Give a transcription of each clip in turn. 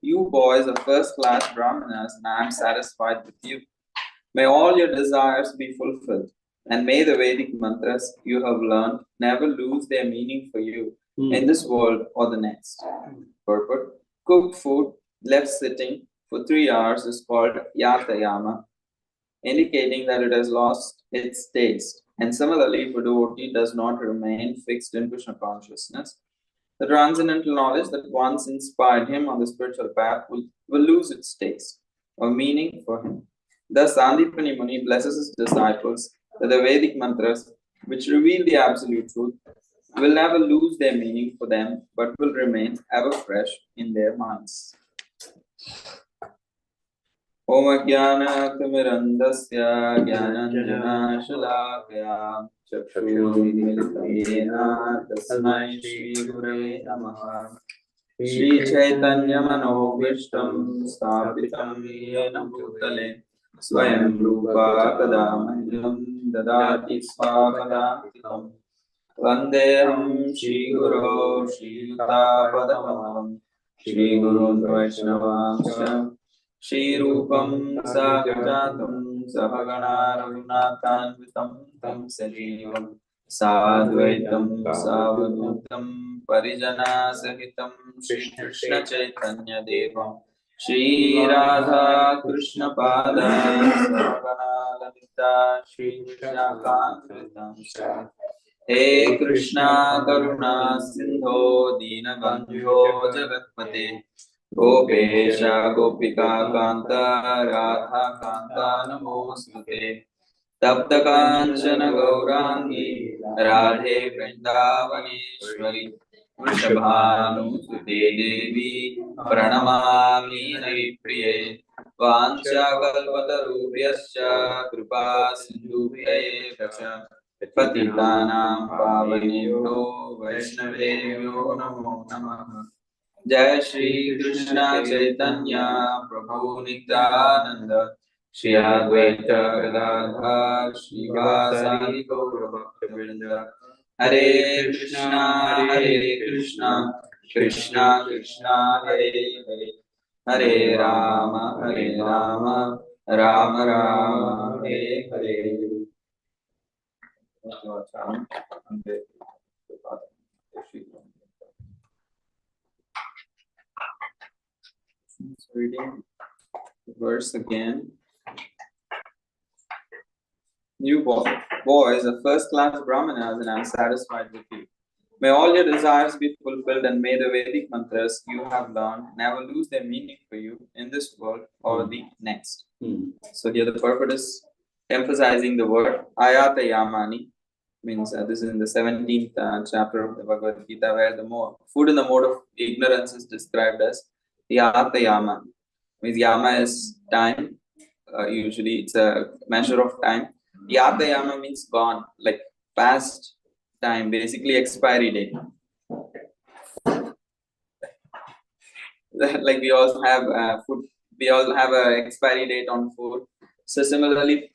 you boys are first-class Brahmanas, and I am satisfied with you. May all your desires be fulfilled, and may the Vedic mantras you have learned never lose their meaning for you in this world or the next. Purport: cooked food left sitting for 3 hours is called yatayama, indicating that it has lost its taste. And similarly, if a devotee does not remain fixed in Krishna consciousness, the transcendental knowledge that once inspired him on the spiritual path will lose its taste or meaning for him. Thus, Sandipani Muni blesses his disciples that the Vedic mantras, which reveal the absolute truth, will never lose their meaning for them but will remain ever fresh in their minds. Om Jnanatimirandasya Jnananjanashalakaya Chakshurmilitanena Tasmai Shri Gurave Namaha. Shri Chaitanya Manobhishtam Sthapitam Yena Bhutale Swayam Rupa Kadamahyam Dadati Svapadantikam Vandeham Shri Guru Shri Yuta Padamam Shri Guru Vaishnavamsya Shri Rupam Sagrajatam Sahagana Raghunathanvitam Tam Sajivam Sadvaitam Savadutam Parijana Sahitam Shri Krishna Chaitanya Devam Shri Radha Krishna Pada Sahagana Lalita Shri Krishna Kantritam He Krishna Karuna Sindho Dinabandho Jagatpate Gopesha Gopika Kanta Radha Kanta Namostute Tapta Kanchana Gaurangi Radhe Vrindavaneshwari Vrishabhanusute Devi Pranamami Haripriye Vancha Kalpatarubhyascha Kripa Sindhubhyaeva Patitanam Pavanebhyo Vaishnavebhyo Namo Namaha. Jai Shri Krishna Chaitanya Prabhu Nityananda Shri Advaita Gadadhar Shri Vasari Gaura Bhaktivinoda Hare Krishna Krishna Krishna Hare Hare Hare Rama Rama Rama Hare Hare. Reading the verse again. You boys are first-class Brahmanas, and I am satisfied with you. May all your desires be fulfilled, and may the Vedic mantras you have learned never lose their meaning for you in this world or the next. So here the purport is emphasizing the word ayatayamani, means this is in the 17th chapter of the Bhagavad Gita, where the food in the mode of ignorance is described as yatayama. Means yama is time, usually it's a measure of time. Yatayama means gone, like past time, basically expiry date. Like we also have food, we all have an expiry date on food. So similarly,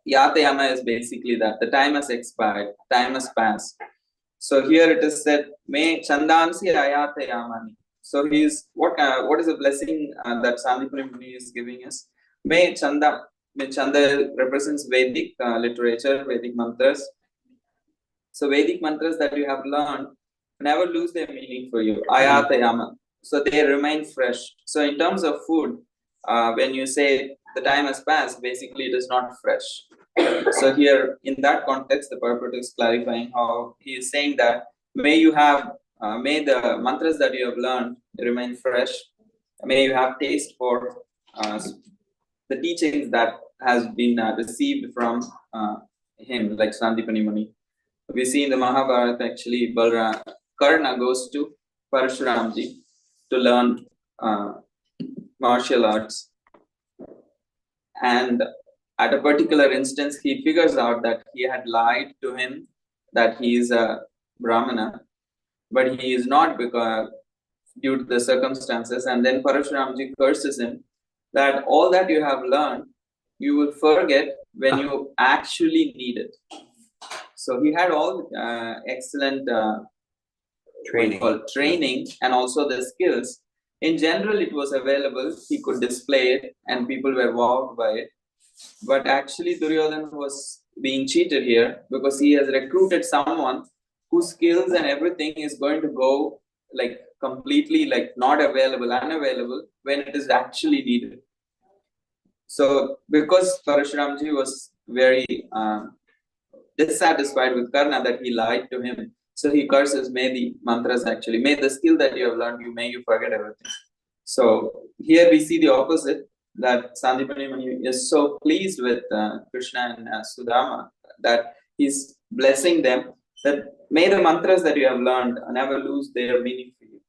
yatayama is basically that the time has expired, time has passed. So here it is said, "Me chandansi ayatayamani." So what is the blessing that Sandipani Muni is giving us? Me chanda represents Vedic literature, Vedic mantras. So Vedic mantras that you have learned never lose their meaning for you. Ayatayama. So they remain fresh. So in terms of food, when you say the time has passed, basically it is not fresh. So here, in that context, the purport is clarifying how he is saying that may the mantras that you have learned remain fresh. May you have taste for the teachings that has been received from him, like Sandipani Muni. We see in the Mahabharata, actually, Karna goes to Parashuramji to learn martial arts. And at a particular instance, he figures out that he had lied to him that he is a Brahmana, but he is not, because due to the circumstances. And then Parashuramji curses him that all that you have learned, you will forget when you actually need it. So he had all excellent training and also the skills, In general, it was available. He could display it, and people were wowed by it. But actually, Duryodhana was being cheated here because he has recruited someone whose skills and everything is going to go like completely like not available, unavailable when it is actually needed. So, because Parashuramji was very dissatisfied with Karna that he lied to him, so he curses, may the mantras actually, may the skill that you have learned, may you forget everything. So here we see the opposite, that Sandipani Muni is so pleased with Krishna and Sudama that he's blessing them that may the mantras that you have learned never lose their meaning for you.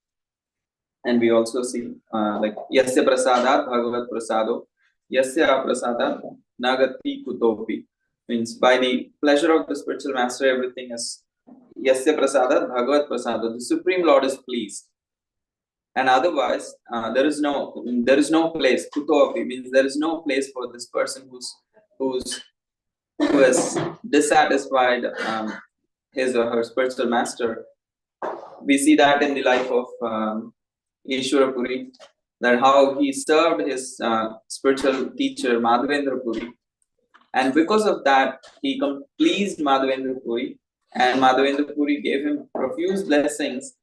And we also see like Yasya Prasadat Bhagavat Prasado, Yasya Prasadat Nagati Kutopi. Means by the pleasure of the spiritual master, everything is Yasya Prasadat Bhagavat Prasado. The Supreme Lord is pleased. And otherwise, there is no place. Kutopi means there is no place for this person who is dissatisfied his or her spiritual master. We see that in the life of Ishwara Puri, that how he served his spiritual teacher Madhavendra Puri, and because of that he pleased Madhavendra Puri, and Madhavendra Puri gave him profuse blessings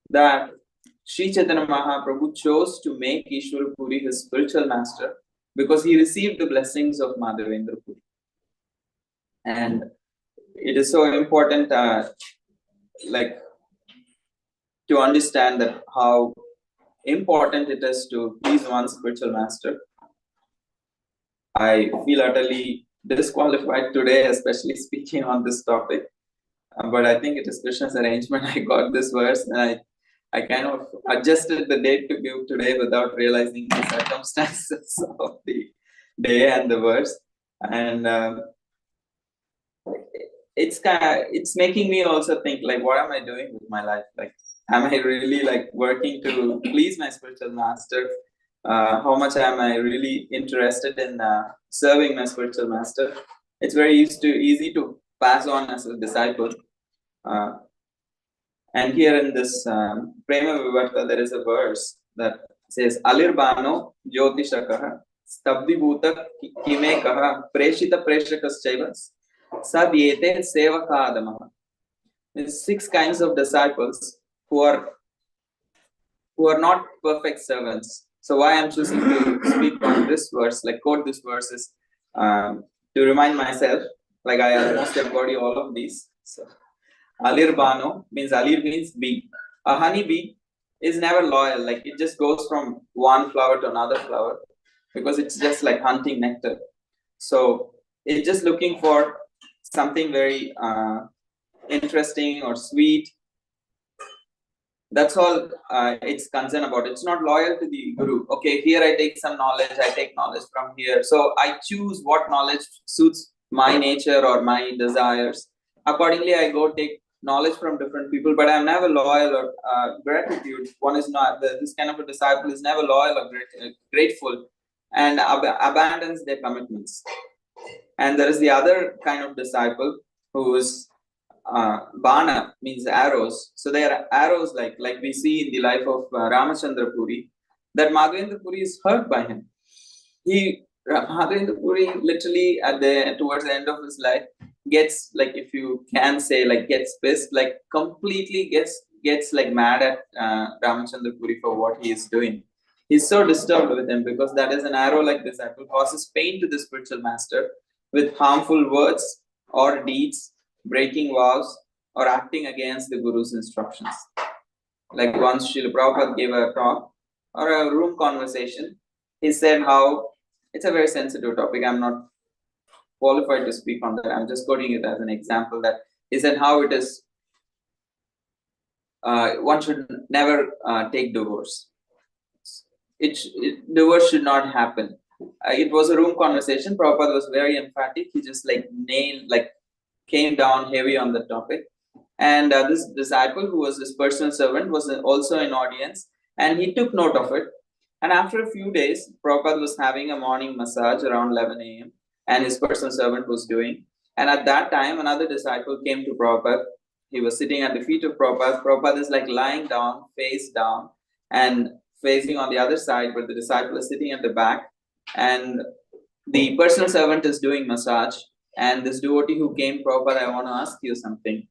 that Sri Chaitanya Mahaprabhu chose to make Ishwara Puri his spiritual master because he received the blessings of Madhavendra Puri. And it is so important like to understand that how important it is to please one's spiritual master. I feel utterly disqualified today, especially speaking on this topic. But I think it is Krishna's arrangement. I got this verse and I kind of adjusted the date to give today without realizing the circumstances of the day and the verse. And it's making me also think like, what am I doing with my life? Like, am I really like working to please my spiritual master? How much am I really interested in serving my spiritual master? It's very easy to pass on as a disciple. And here in this Prema Vivarta, there is a verse that says, Alirbano Jyotishakaha Stabdibhuta Kimekaha Preshita Preshakaschaiva Sadyete Sevakadamaha. There's 6 kinds of disciples who are not perfect servants. So why I'm choosing to speak on this verse, like quote this verse, is to remind myself, like I almost embody all of these. So Alirbano means Alir means bee. A honey bee is never loyal. Like it just goes from one flower to another flower because it's just like hunting nectar. So it's just looking for something very interesting or sweet. That's all it's concerned about. It's not loyal to the guru. Okay, here I take some knowledge. I take knowledge from here. So I choose what knowledge suits my nature or my desires. Accordingly, I go take knowledge from different people, but I'm never loyal or gratitude. One is not, this kind of a disciple is never loyal or grateful and abandons their commitments. And there is the other kind of disciple who is Bana, means arrows. So they are arrows like we see in the life of Ramachandra Puri, that Madhavendra Puri is hurt by him. Madhavendra Puri literally towards the end of his life gets, like, if you can say, like, gets pissed, like completely gets like mad at Ramachandra Puri for what he is doing. He's so disturbed with him because that is an arrow like disciple causes pain to the spiritual master with harmful words or deeds, breaking vows, or acting against the Guru's instructions. Like once Srila Prabhupada gave a talk or a room conversation, he said how it's a very sensitive topic. I'm not qualified to speak on that. I'm just quoting it as an example, that he said how it is, one should never take divorce. Divorce should not happen. It was a room conversation. Prabhupada was very emphatic. He just came down heavy on the topic. And this disciple, who was his personal servant, was also in audience, and he took note of it. And after a few days, Prabhupada was having a morning massage around 11 a.m. and his personal servant was doing. And at that time, another disciple came to Prabhupada. He was sitting at the feet of Prabhupada. Prabhupada is like lying down, face down, and facing on the other side, but the disciple is sitting at the back, and the personal servant is doing massage. And this devotee who came, Prabhupada, I want to ask you something.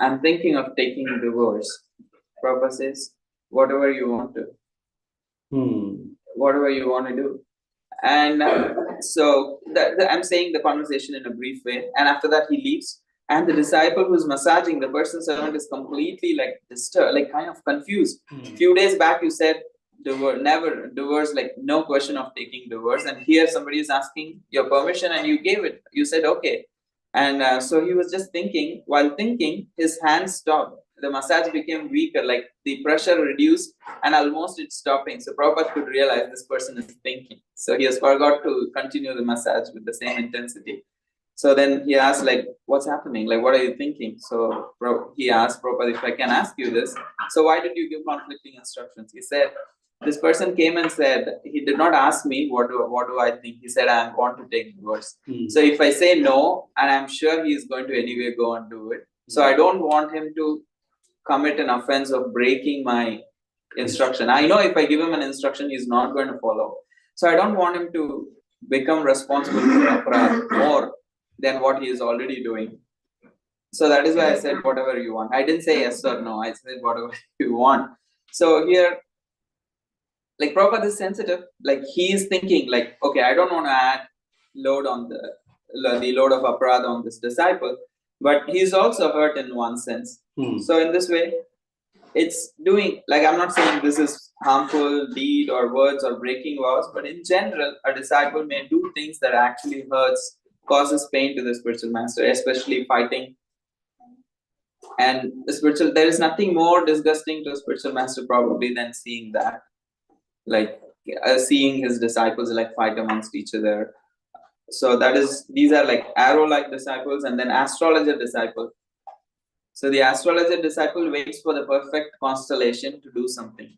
I'm thinking of taking divorce. Prabhupada says, whatever you want to. Whatever you want to do. And so I'm saying the conversation in a brief way. And after that, he leaves. And the disciple who's massaging, the personal servant, is completely like disturbed, like kind of confused. Few days back, you said divorce, never divorce, like no question of taking divorce. And here somebody is asking your permission and you gave it. You said, okay. And so he was just thinking. While thinking, his hands stopped. The massage became weaker, like the pressure reduced and almost it's stopping. So Prabhupada could realize this person is thinking. So he has forgot to continue the massage with the same intensity. So then he asked, like, what's happening? Like, what are you thinking? So he asked Prabhupada, if I can ask you this. So why did you give conflicting instructions? He said, this person came and said, he did not ask me, what do I think? He said, I want to take divorce. So if I say no, and I'm sure he is going to anyway go and do it. So I don't want him to commit an offense of breaking my instruction. I know if I give him an instruction, he's not going to follow. So I don't want him to become responsible for aparadha more than what he is already doing. So that is why I said whatever you want. I didn't say yes or no. I said whatever you want. So here, like Prabhupada is sensitive. Like he is thinking like, okay, I don't want to add load on the load of aparadha on this disciple. But he's also hurt in one sense. So in this way, it's doing, like I'm not saying this is harmful deed or words or breaking vows, but in general, a disciple may do things that actually hurts, causes pain to the spiritual master, especially fighting. And there is nothing more disgusting to a spiritual master probably than seeing that. Like seeing his disciples like fight amongst each other. So these are like arrow-like disciples, and then astrologer disciple. So the astrologer disciple waits for the perfect constellation to do something.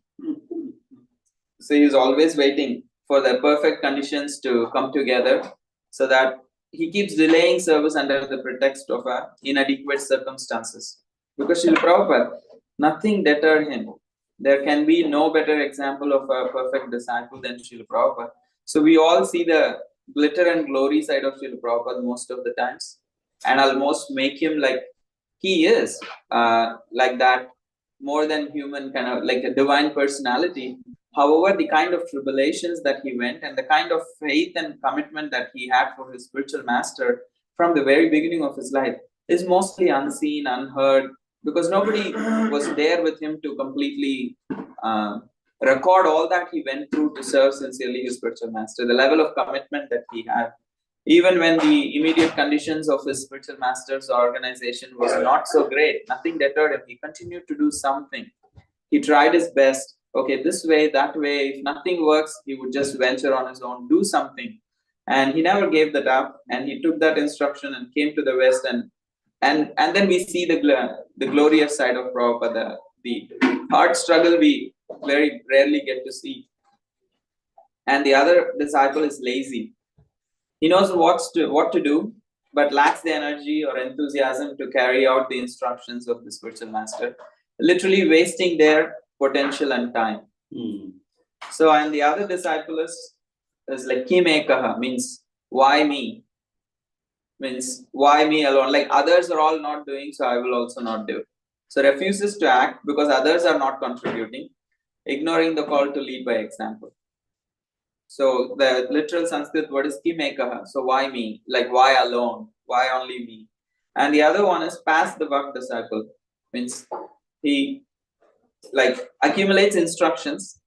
So he's always waiting for the perfect conditions to come together, so that he keeps delaying service under the pretext of inadequate circumstances. Because Srila Prabhupada, nothing deterred him. There can be no better example of a perfect disciple than Srila Prabhupada. So we all see the glitter and glory side of Srila Prabhupada most of the times, and almost make him like he is, like that, more than human, kind of like a divine personality. However, the kind of tribulations that he went and the kind of faith and commitment that he had for his spiritual master from the very beginning of his life is mostly unseen, unheard, because nobody was there with him to completely record all that he went through to serve sincerely his spiritual master, the level of commitment that he had. Even when the immediate conditions of his spiritual master's organization was not so great, nothing deterred him. He continued to do something. He tried his best. Okay, this way, that way. If nothing works, he would just venture on his own, do something. And he never gave that up. And he took that instruction and came to the West. And then we see the glorious side of Prabhupada. The hard struggle we very rarely get to see. And the other disciple is lazy. He knows what to do, but lacks the energy or enthusiasm to carry out the instructions of the spiritual master, literally wasting their potential and time. So, and the other disciple is like kimekaha, means why me? Means why me alone? Like others are all not doing, so I will also not do. So refuses to act because others are not contributing, ignoring the call to lead by example. So the literal Sanskrit word is kimekaha. So why me? Like why alone? Why only me? And the other one is pass the buck disciple. Means he like accumulates instructions,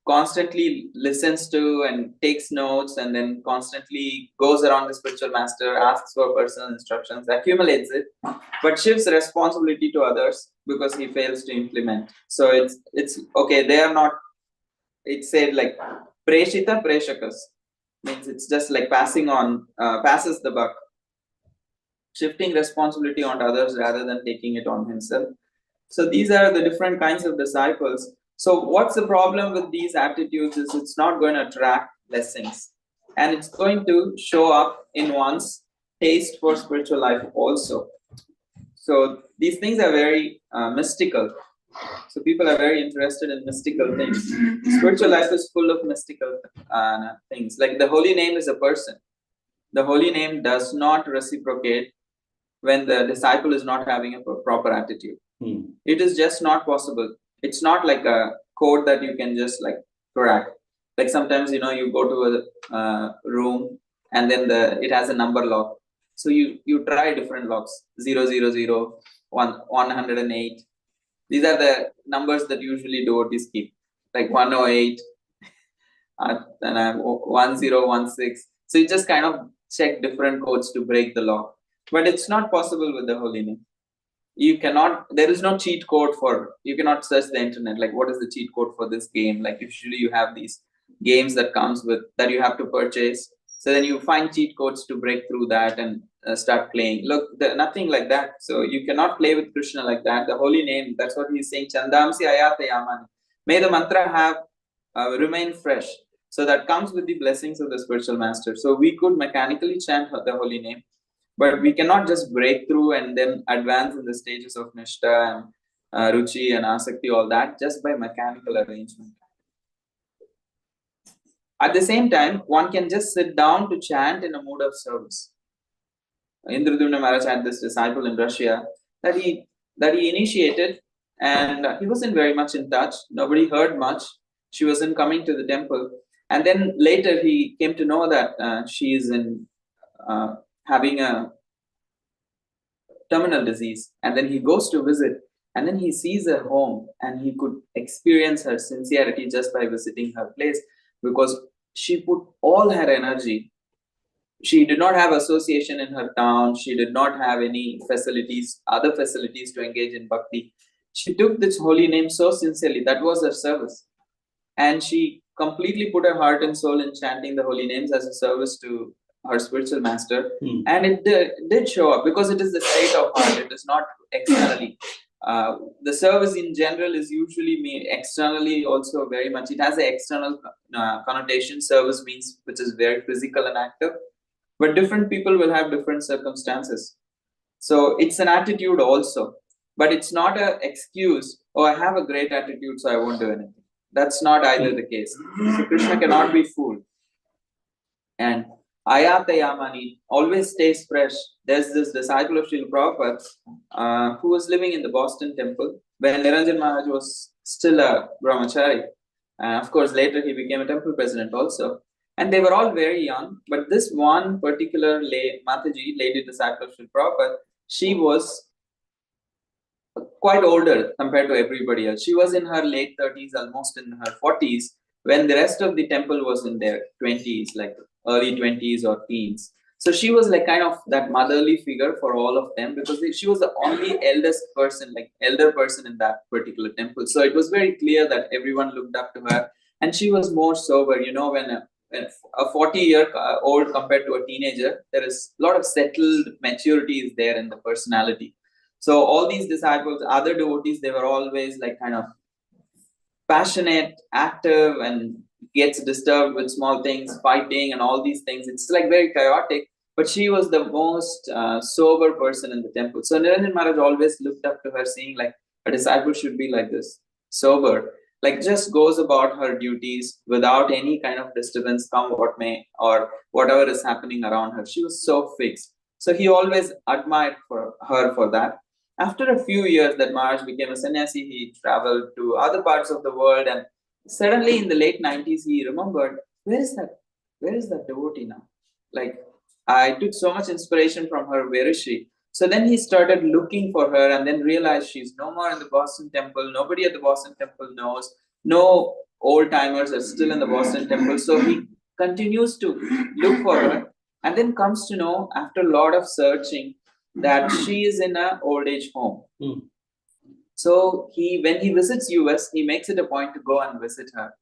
constantly listens to and takes notes, and then constantly goes around the spiritual master, asks for personal instructions, accumulates it, but shifts responsibility to others because he fails to implement. So it's okay, they are not, it said like preshita preshakas, means it's just like passing on, passes the buck, shifting responsibility on others rather than taking it on himself. So these are the different kinds of disciples. So what's the problem with these attitudes is it's not going to attract blessings, and it's going to show up in one's taste for spiritual life also. So these things are very mystical. So people are very interested in mystical things. Spiritual life is full of mystical things. Like the holy name is a person. The holy name does not reciprocate when the disciple is not having a proper attitude. It is just not possible. It's not like a code that you can just like crack. Like sometimes, you go to a room and then it has a number lock. So you try different locks, 000, 108. These are the numbers that usually devotees keep, like 108 and 1016. So you just kind of check different codes to break the lock. But it's not possible with the holy name. You cannot, there is no cheat code you cannot search the internet, like what is the cheat code for this game? Like usually you have these games that that you have to purchase. So then you find cheat codes to break through that and start playing. Look, nothing like that. So you cannot play with Krishna like that. The holy name, that's what he's saying. Chandamsi ayate yamani. May the mantra have remain fresh. So that comes with the blessings of the spiritual master. So we could mechanically chant the holy name, but we cannot just break through and then advance in the stages of Nishta and Ruchi and Asakti, all that, just by mechanical arrangement. At the same time, one can just sit down to chant in a mood of service. Indradumna Maharaj had this disciple in Russia that he initiated, and he wasn't very much in touch. Nobody heard much. She wasn't coming to the temple. And then later he came to know that she is having a terminal disease. And then he goes to visit. And then he sees her home, and he could experience her sincerity just by visiting her place, because she put all her energy. She did not have association in her town. She did not have any other facilities to engage in bhakti. She took this holy name so sincerely. That was her service. And she completely put her heart and soul in chanting the holy names as a service to her spiritual master. And it did show up, because it is the state of heart. It is not externally. The service in general is usually externally also very much. It has an external connotation. Service means which is very physical and active. But different people will have different circumstances. So it's an attitude also. But it's not an excuse, oh, I have a great attitude, so I won't do anything. That's not either the case. So Krishna cannot be fooled. And Ayata Yamani always stays fresh. There's this disciple of Srila Prabhupada who was living in the Boston temple when Niranjan Maharaj was still a brahmachari. Of course, later he became a temple president also. And they were all very young. But this one particular Mataji, lady disciple of Srila Prabhupada, she was quite older compared to everybody else. She was in her late 30s, almost in her 40s, when the rest of the temple was in their 20s, like early 20s or teens. So she was like kind of that motherly figure for all of them, because she was the only elder person in that particular temple. So it was very clear that everyone looked up to her, and she was more sober. When a 40-year-old compared to a teenager, there is a lot of settled maturity is there in the personality. So all these disciples, other devotees, they were always like kind of passionate, active, and gets disturbed with small things, fighting and all these things. It's like very chaotic, but she was the most sober person in the temple. So Niranjan Maharaj always looked up to her, saying like a disciple should be like this, sober, like just goes about her duties without any kind of disturbance, come what may, or whatever is happening around her. She was so fixed. So he always admired her for that. After a few years that Maharaj became a sannyasi, he traveled to other parts of the world, and suddenly in the late 90s, he remembered, where is that devotee now? Like, I took so much inspiration from her, where is she? So then he started looking for her, and then realized she's no more in the Boston temple. Nobody at the Boston temple knows. No old timers are still in the Boston temple. So he continues to look for her, and then comes to know after a lot of searching that she is in an old age home. So when he visits US, he makes it a point to go and visit her.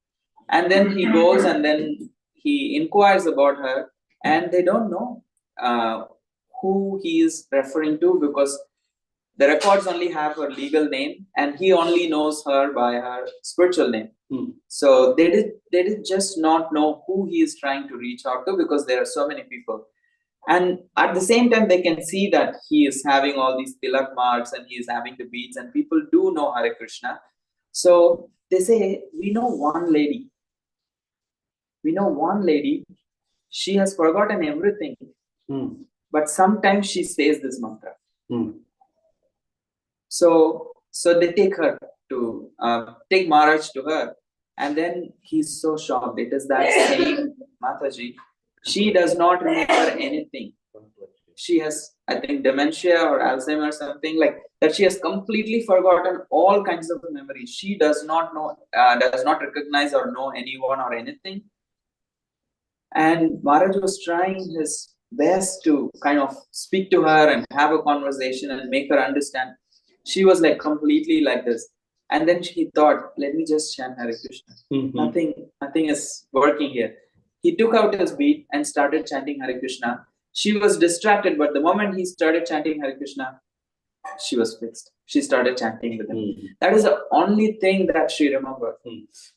And then he goes and then he inquires about her, and they don't know who he is referring to, because the records only have her legal name, and he only knows her by her spiritual name. So they did just not know who he is trying to reach out to, because there are so many people. And at the same time, they can see that he is having all these tilak marks and he is having the beads, and people do know Hare Krishna. So they say, we know one lady. We know one lady. She has forgotten everything. But sometimes she says this mantra. So they take her to, take Maharaj to her. And then he's so shocked. It is that same Mataji. She does not remember anything. She has, I think, dementia or Alzheimer's, something like that. She has completely forgotten all kinds of memories. She does not know, does not recognize or know anyone or anything. And Maharaj was trying his best to kind of speak to her and have a conversation and make her understand. She was like completely like this. And then he thought, let me just chant Hare Krishna. Nothing is working here. He took out his bead and started chanting Hare Krishna. She was distracted, but the moment he started chanting Hare Krishna, she was fixed. She started chanting with him. That is the only thing that she remembered.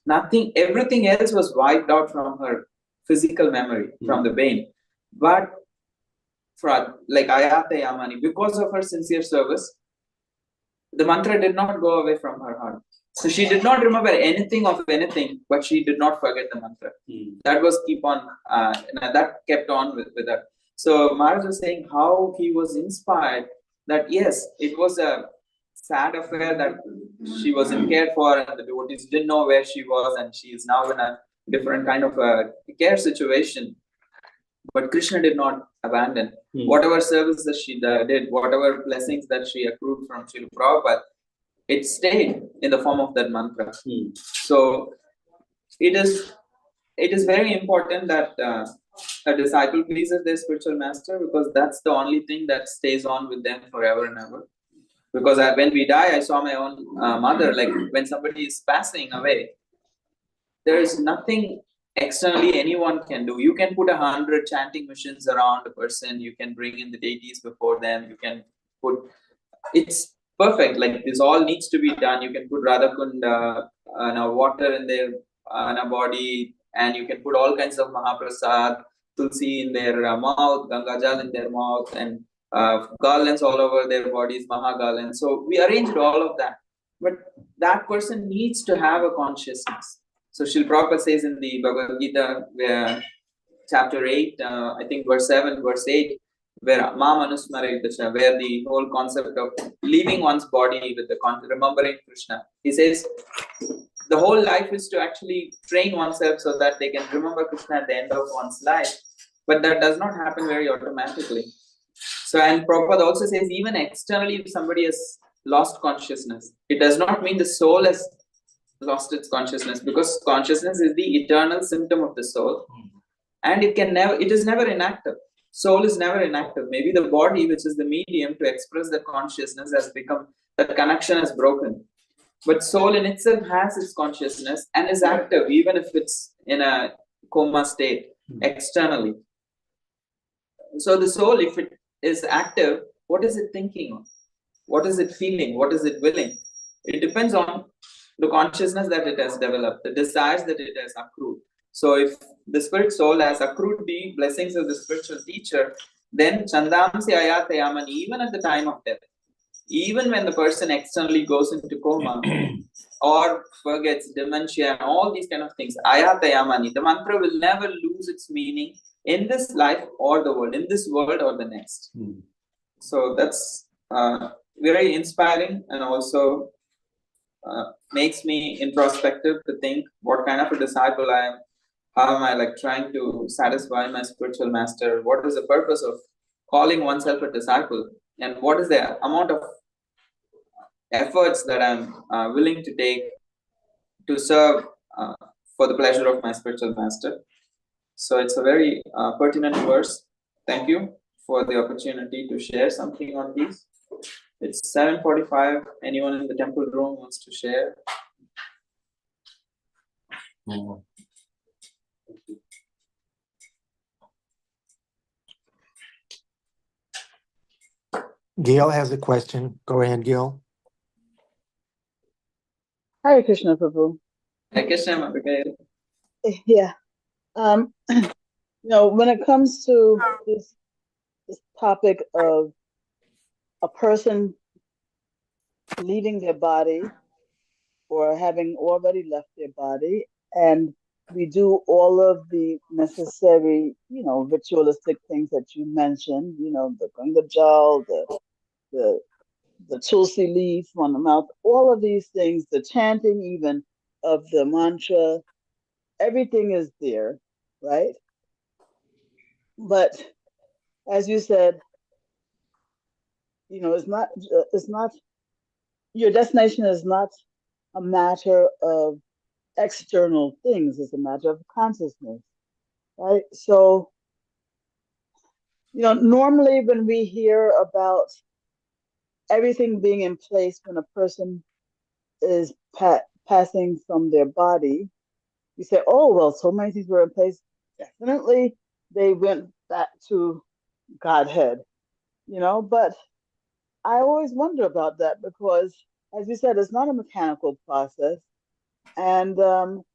Nothing, everything else was wiped out from her physical memory, from the brain. But for like Ayate Yamani, because of her sincere service, the mantra did not go away from her heart. So she did not remember anything of anything, but she did not forget the mantra. That was that kept on with her. So Maharaj was saying how he was inspired that yes, it was a sad affair that she wasn't cared for and the devotees didn't know where she was, and she is now in a different kind of a care situation. But Krishna did not abandon. Whatever service that she did, whatever blessings that she accrued from Srila Prabhupada, it stayed in the form of that mantra. So it is very important that a disciple pleases their spiritual master, because that's the only thing that stays on with them forever and ever. Because when we die, I saw my own mother, like when somebody is passing away, there is nothing externally anyone can do. You can put 100 chanting machines around a person, you can bring in the deities before them, you can put, it's perfect, like this all needs to be done. You can put Radhakunda water in their body, and you can put all kinds of Mahaprasad, Tulsi in their mouth, Gangajal in their mouth, and garlands all over their bodies, Mahagarlands. So we arranged all of that. But that person needs to have a consciousness. So Srila Prabhupada says in the Bhagavad Gita, where chapter 8, I think verse 7, verse 8, where Mamanusmaredasha, where the whole concept of leaving one's body with the remembering Krishna. He says the whole life is to actually train oneself so that they can remember Krishna at the end of one's life. But that does not happen very automatically. So, and Prabhupada also says, even externally, if somebody has lost consciousness, it does not mean the soul has lost its consciousness, because consciousness is the eternal symptom of the soul, and it is never inactive. Soul is never inactive. Maybe the body, which is the medium to express the consciousness, has become, that connection has broken. But soul in itself has its consciousness and is active, even if it's in a coma state externally. So the soul, if it is active, what is it thinking of? What is it feeling? What is it willing? It depends on the consciousness that it has developed, the desires that it has accrued. So if the spirit soul has accrued the blessings of the spiritual teacher, then Chandamsi Ayate Yaman, even at the time of death, even when the person externally goes into coma or forgets, dementia and all these kind of things, Ayate Yamani, the mantra will never lose its meaning in this life or the world, in this world or the next. So that's very inspiring, and also makes me introspective to think what kind of a disciple I am. How am I like trying to satisfy my spiritual master? What is the purpose of calling oneself a disciple? And what is the amount of efforts that I'm willing to take to serve for the pleasure of my spiritual master? So it's a very pertinent verse. Thank you for the opportunity to share something on these. It's 7:45. Anyone in the temple room wants to share? Gail has a question. Go ahead, Gail. Hare Krishna, Prabhu. Hare Krishna, Gail. Yeah. When it comes to this topic of a person leaving their body or having already left their body, and we do all of the necessary, ritualistic things that you mentioned, the Ganga Jal, the Tulsi leaf on the mouth, all of these things, the chanting even of the mantra, everything is there, right? But as you said, it's not, your destination is not a matter of external things, it's a matter of consciousness, right? So, normally when we hear about everything being in place when a person is passing from their body, you say, oh, well, so many things were in place. Definitely they went back to Godhead, but I always wonder about that because, as you said, it's not a mechanical process. And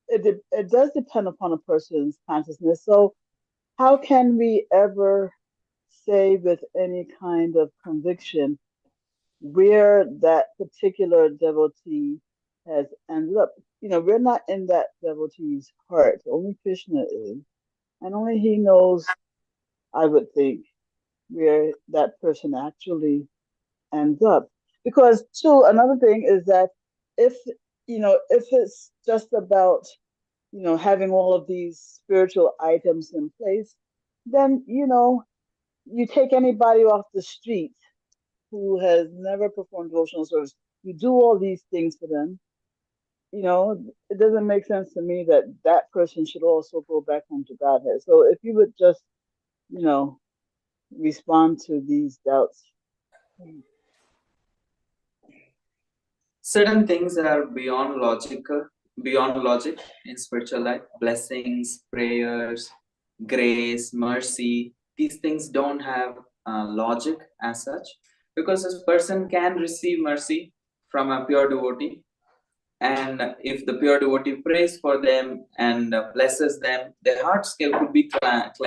it does depend upon a person's consciousness. So how can we ever say with any kind of conviction where that particular devotee has ended up? We're not in that devotee's heart. Only Krishna is. And only he knows, I would think, where that person actually ends up. Because, too, another thing is that if it's just about, having all of these spiritual items in place, then, you take anybody off the street who has never performed devotional service, you do all these things for them, it doesn't make sense to me that that person should also go back home to Godhead. So if you would just, respond to these doubts. Certain things are beyond logic in spiritual life. Blessings, prayers, grace, mercy, these things don't have logic as such, because a person can receive mercy from a pure devotee, and if the pure devotee prays for them and blesses them, their heart scale could be cleansed.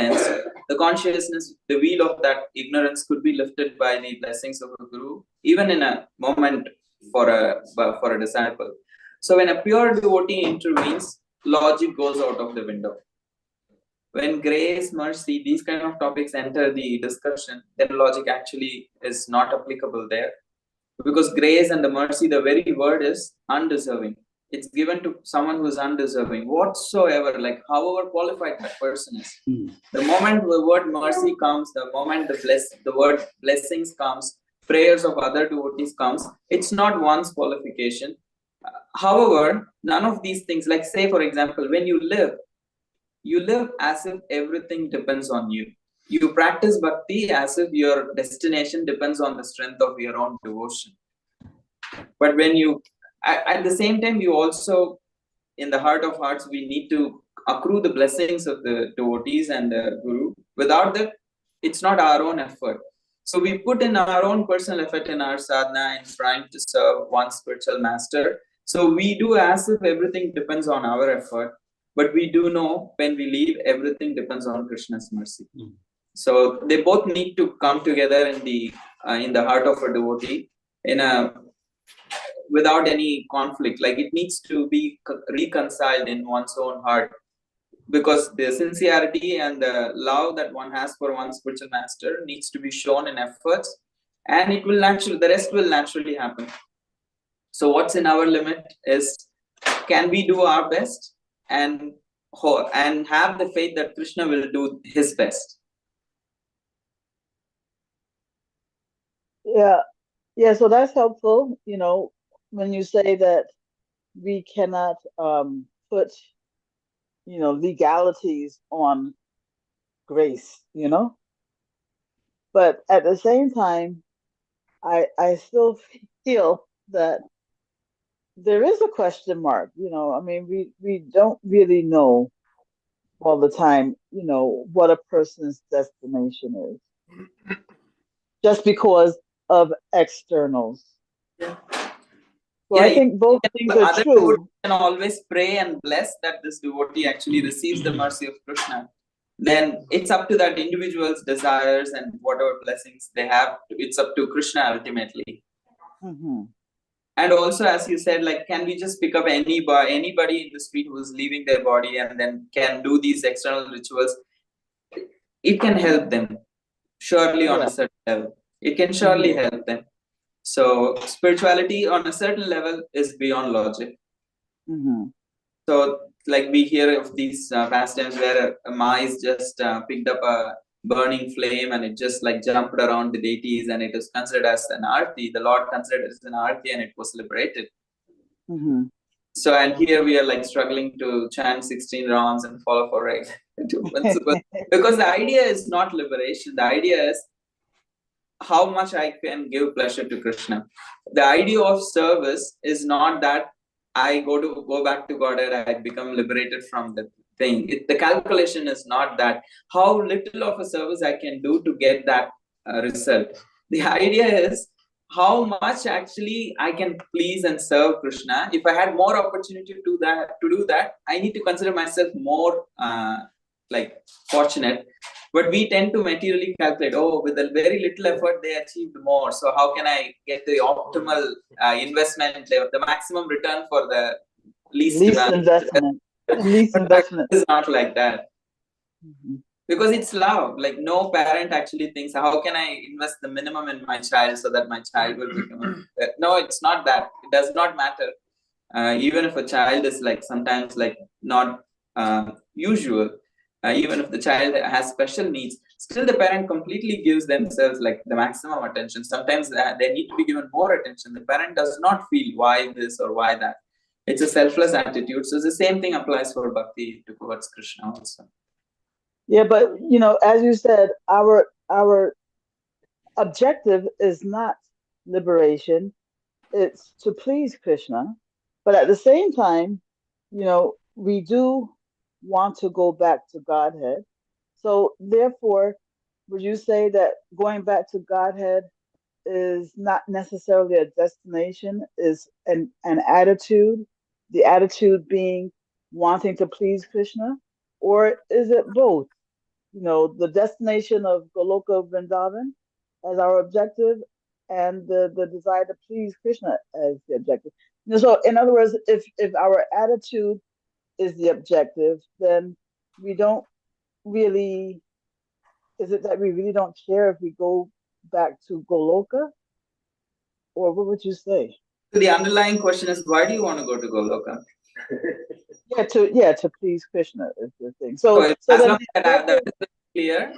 The consciousness, the wheel of that ignorance could be lifted by the blessings of a guru, even in a moment for a disciple. So when a pure devotee intervenes, logic goes out of the window. When grace, mercy, these kind of topics enter the discussion, then logic actually is not applicable there. Because grace and the mercy, the very word is undeserving. It's given to someone who is undeserving, whatsoever, like however qualified that person is. The moment the word mercy comes, the moment the word blessings comes, prayers of other devotees comes, it's not one's qualification. However, none of these things, like say for example, when you live as if everything depends on you. You practice bhakti as if your destination depends on the strength of your own devotion. But when you, at the same time, you also, in the heart of hearts, we need to accrue the blessings of the devotees and the guru. Without that, it's not our own effort. So we put in our own personal effort in our sadhana in trying to serve one spiritual master. So we do as if everything depends on our effort. But we do know when we leave, everything depends on Krishna's mercy. So they both need to come together in the heart of a devotee without any conflict. Like it needs to be reconciled in one's own heart, because the sincerity and the love that one has for one spiritual master needs to be shown in efforts, and the rest will naturally happen. So what's in our limit is, can we do our best and have the faith that Krishna will do his best. Yeah, so that's helpful, when you say that we cannot put, legalities on grace, but at the same time, I still feel that there is a question mark, I mean, we don't really know all the time, what a person's destination is, just because of externals. Yeah. So I think both things are true. Can always pray and bless that this devotee actually receives the mercy of Krishna. then it's up to that individual's desires and whatever blessings they have. It's up to Krishna ultimately. Mm-hmm. And also, as you said, like, can we just pick up anybody in the street who is leaving their body and then can do these external rituals? It can help them, surely, on a certain level. It can surely help them. So spirituality on a certain level is beyond logic. Mm-hmm. So, like, we hear of these pastimes where a mice just picked up a burning flame and it just like jumped around the deities and it was considered as an arti. The Lord considered it as an arti and it was liberated. Mm-hmm. So, and here we are like struggling to chant 16 rounds and follow for right because the idea is not liberation. The idea is how much I can give pleasure to Krishna. The idea of service is not that I go back to Godhead, I become liberated from the thing. The calculation is not that. How little of a service I can do to get that result. The idea is how much actually I can please and serve Krishna. If I had more opportunity to do that, I need to consider myself more fortunate. But we tend to materially calculate, oh, with a very little effort, they achieved more. So how can I get the optimal investment, the maximum return for the least investment? Least investment. It's not like that. Mm-hmm. Because it's love. Like, no parent actually thinks, how can I invest the minimum in my child so that my child will become no, it's not that. It does not matter. Even if a child is like sometimes like not usual, even if the child has special needs, still the parent completely gives themselves like the maximum attention. Sometimes they need to be given more attention. The parent does not feel why this or why that. It's a selfless attitude. So the same thing applies for bhakti towards Krishna also. Yeah, but as you said, our objective is not liberation; it's to please Krishna. But at the same time, we do want to go back to Godhead. So therefore, would you say that going back to Godhead is not necessarily a destination, is an attitude, the attitude being wanting to please Krishna? Or is it both? The destination of Goloka Vrindavan as our objective and the desire to please Krishna as the objective. So in other words, if our attitude is the objective, then we don't really, is it that we really don't care if we go back to Goloka? Or what would you say? The underlying question is, why do you want to go to Goloka? to please Krishna is the thing. So as long as that is clear,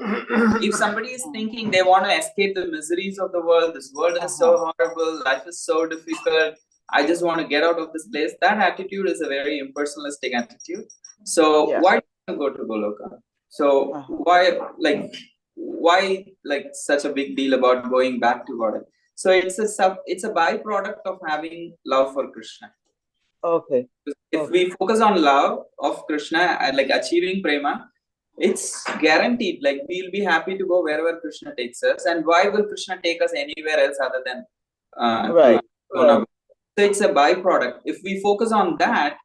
if somebody is thinking they want to escape the miseries of the world, this world is so horrible, life is so difficult, I just want to get out of this place, that attitude is a very impersonalistic attitude. So why do you want to go to Goloka? So why such a big deal about going back to God? So it's a byproduct of having love for Krishna. Okay. If we focus on love of Krishna and like achieving prema, it's guaranteed. Like, we'll be happy to go wherever Krishna takes us. And why will Krishna take us anywhere else other than right. So it's a byproduct. If we focus on that,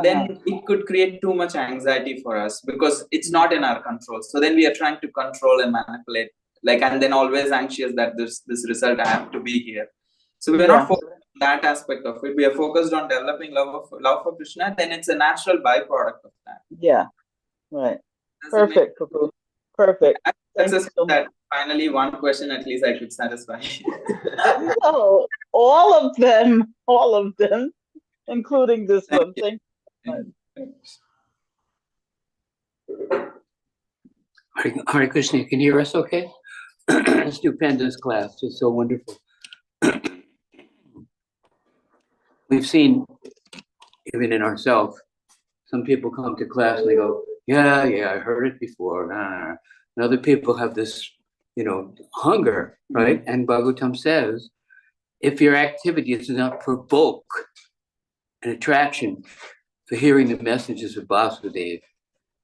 then it could create too much anxiety for us because it's not in our control. So then we are trying to control and manipulate, and then always anxious that this result, I have to be here. So we're not focused on that aspect of it. We are focused on developing love for Krishna. Then it's a natural byproduct of that. Yeah. Right. Perfect, Prabhu. Perfect. That finally one question at least I could satisfy. No, all of them, including this one. Thank you. Hare Krishna, you can hear us okay? Stupendous class, just so wonderful. We've seen, even in ourselves, some people come to class and they go, yeah, I heard it before. And other people have this, hunger, right? And Bhagavatam says, if your activity does not provoke an attraction for hearing the messages of Vasudeva,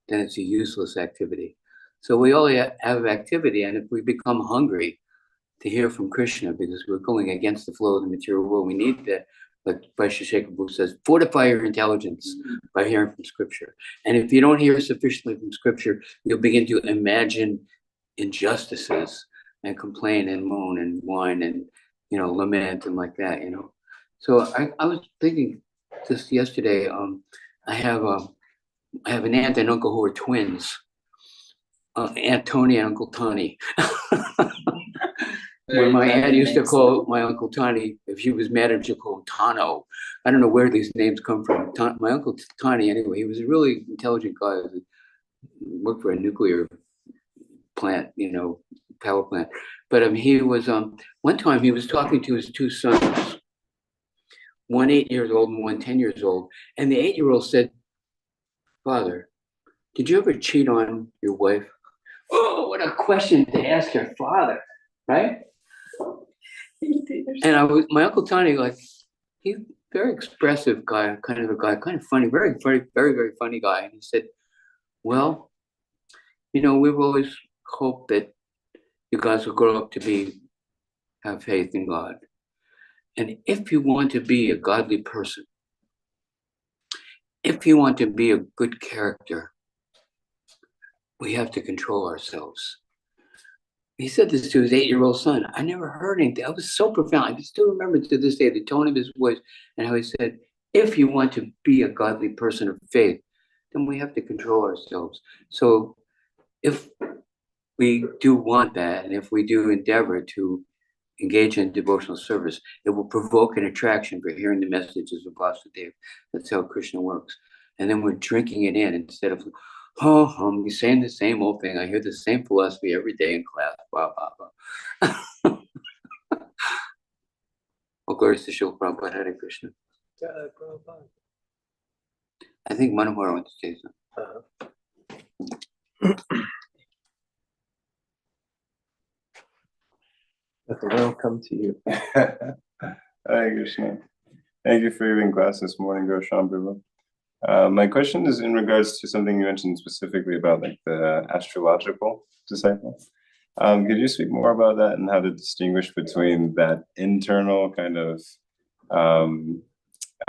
then it's a useless activity. So we all have activity, and if we become hungry to hear from Krishna because we're going against the flow of the material world, we need to like Vaishya Shekhar says, fortify your intelligence by hearing from scripture. And if you don't hear sufficiently from scripture, you'll begin to imagine injustices and complain and moan and whine and, lament and like that, So I was thinking just yesterday, I have an aunt and uncle who are twins, Aunt Tony and Uncle Tony. When my aunt used to call my Uncle Tony, if he was mad at him, she'd call him Tano. I don't know where these names come from. My Uncle Tony, anyway, he was a really intelligent guy. He worked for a nuclear plant, power plant. But he was, one time he was talking to his two sons, one 8 years old and one 10 years old. And the 8-year-old said, Father, did you ever cheat on your wife? Oh, what a question to ask your father, right? And my Uncle Tony, he's very expressive guy, kind of funny, very, very, very, very funny guy. And he said, well, we've always hoped that you guys will grow up to have faith in God. And if you want to be a godly person, if you want to be a good character, we have to control ourselves. He said this to his 8-year-old son. I never heard anything. That was so profound. I still remember to this day the tone of his voice and how he said, if you want to be a godly person of faith, then we have to control ourselves. So if we do want that, and if we do endeavor to engage in devotional service, it will provoke an attraction for hearing the messages of Vasudeva. That's how Krishna works. And then we're drinking it in instead of, you're saying the same old thing. I hear the same philosophy every day in class. Blah, blah, blah. Well, glory to Srila Prabhupada, Hare Krishna. I think Manohara wants to say something. Let the world come to you. Hare Krishna. Thank you for giving class this morning, Gaur Sharan. My question is in regards to something you mentioned specifically about the astrological disciple. Could you speak more about that and how to distinguish between that internal kind of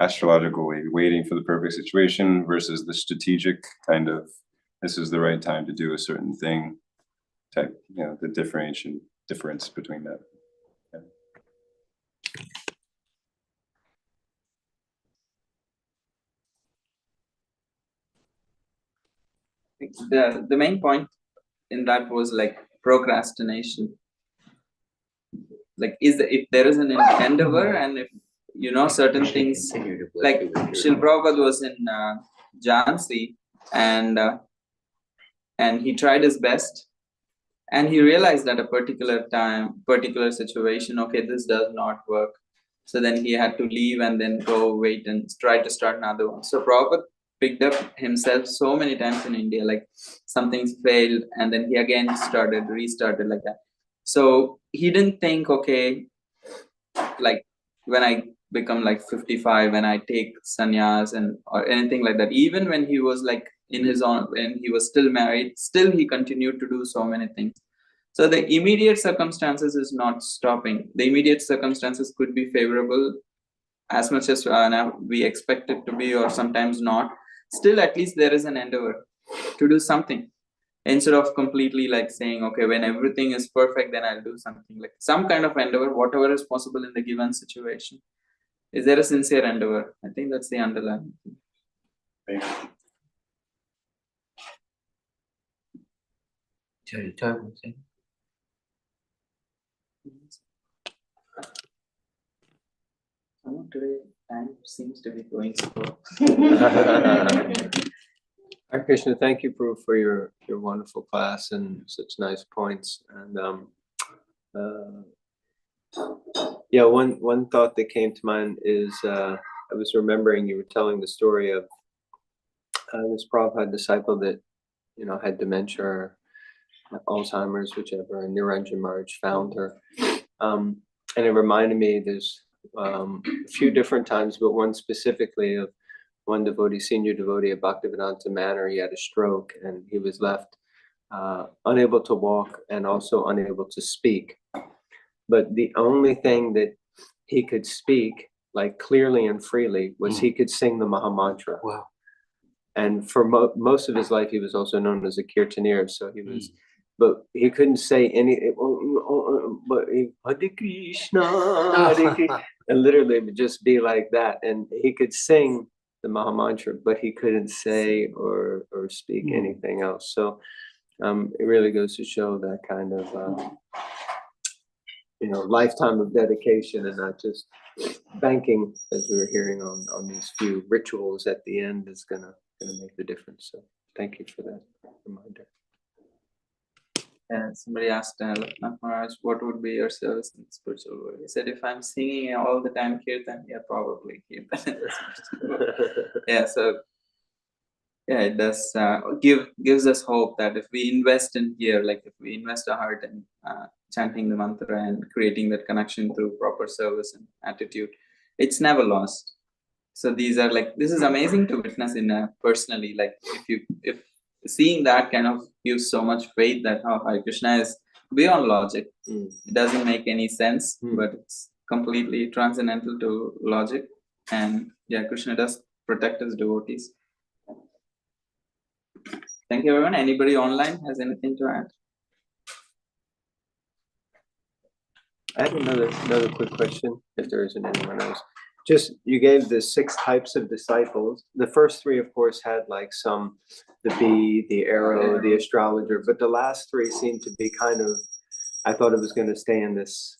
astrological waiting for the perfect situation versus the strategic kind of this is the right time to do a certain thing type, the difference between that. The main point in that was procrastination. If there is an endeavor and if certain things, like Srila Prabhupada was in Jhansi and he tried his best and he realized at a particular situation, okay, this does not work. So then he had to leave and then go wait and try to start another one. So Prabhupada picked up himself so many times in India, some things failed and then he again restarted like that. So he didn't think, okay, when I become 55 and I take sannyas or anything like that. Even when he was when he was still married, still he continued to do so many things. So the immediate circumstances is not stopping. The immediate circumstances could be favorable as much as we expect it to be, or sometimes not. Still, at least there is an endeavor to do something instead of completely saying, okay, when everything is perfect, then I'll do something. Some kind of endeavor, whatever is possible in the given situation. Is there a sincere endeavor? I think that's the underlying thing. Thank you. Today time seems to be going slow. Hare Krishna, thank you for your wonderful class and such nice points. And one thought that came to mind is I was remembering you were telling the story of this Prabhupada disciple that had dementia or Alzheimer's, whichever, and Niranjan Maharaj found her. And it reminded me there's a few different times, but one specifically of one devotee, senior devotee at Bhaktivedanta Manor. He had a stroke and he was left unable to walk and also unable to speak. But the only thing that he could speak like clearly and freely was he could sing the Maha Mantra. Wow. And for most of his life, he was also known as a kirtaneer. So he was, but he couldn't say any. But Hare Krishna, Hare Krishna, and literally it would just be like that. And he could sing the Maha Mantra, but he couldn't say or speak anything else. So it really goes to show that kind of lifetime of dedication, and not just banking, as we were hearing on these few rituals at the end, is gonna make the difference. So thank you for that reminder. Somebody asked Lakshmana Maharaj, what would be your service in the spiritual world? He said, if I'm singing all the time kirtan, yeah, probably kirtan. Yeah, so yeah, it does gives us hope that if we invest in here, like if we invest our heart in chanting the mantra and creating that connection through proper service and attitude, it's never lost. So these are like, this is amazing to witness in personally, like if seeing that kind of gives so much faith that Hare Krishna is beyond logic. It doesn't make any sense, but it's completely transcendental to logic. And yeah, Krishna does protect his devotees. Thank you, everyone. Anybody online has anything to add? I have another quick question, if there isn't anyone else. Just, you gave the 6 types of disciples. The first 3, of course, had like the bee, the arrow, the astrologer, but the last 3 seemed to be kind of, I thought it was going to stay in this,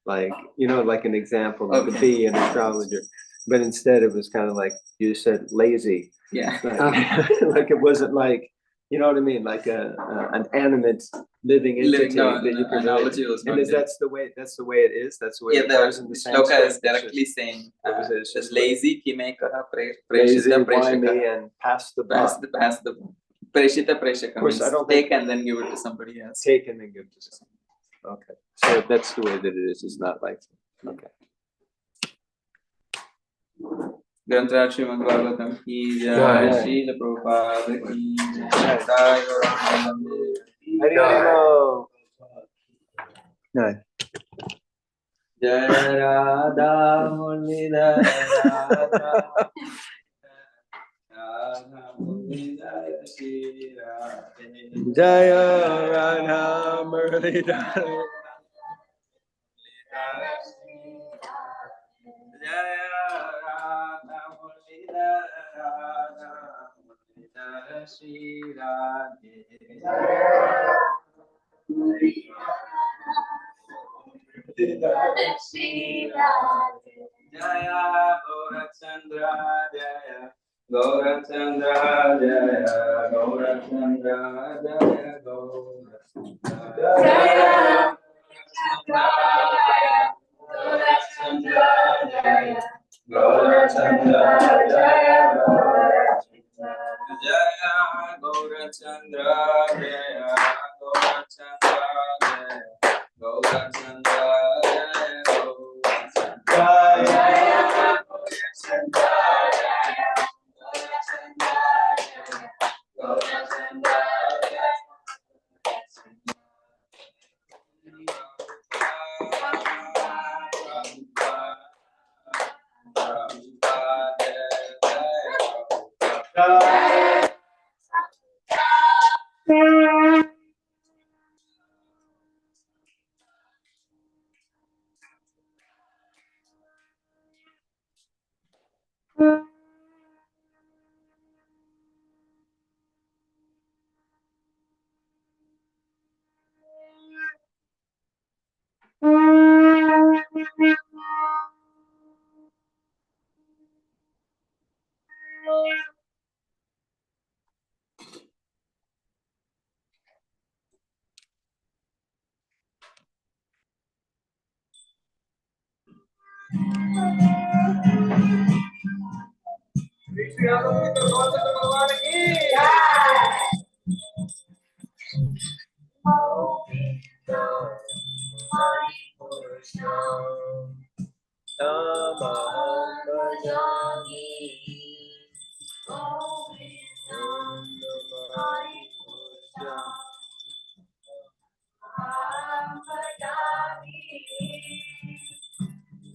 like, like an example of the bee and astrologer, but instead it was kind of like you said, lazy. Yeah. Like it wasn't like, you know what I mean? Like an animate living entity that you can relate. And that's the way it is. That's the way it goes in the shloka is directly saying just lazy kimekaha preshita preshaka and pass the preshita preshaka means take and then give it to somebody else. Take and then give to somebody. Okay. So that's the way that it is. It's not like, okay. Grantaraj Srimad Bhagavatam ki jai, Srila Prabhupada ki jai, Hare no. Jai Radha Murlidhara Radha Murlidhara Shri Radhe Jaya Radha Murlidhara Jaya Radha Murlidhara Murlidhara Shri Radhe Jaya Gaurachandra Jaya Gaurachandra Jaya Gaurachandra Jaya Gaurachandra Jaya Gaurachandra Jaya Gaurachandra Jaya Jaya Gaurachandra Jaya Gaurachandra Jaya Gaurachandra Jaya Gaurachandra Jaya Gaurachandra Jaya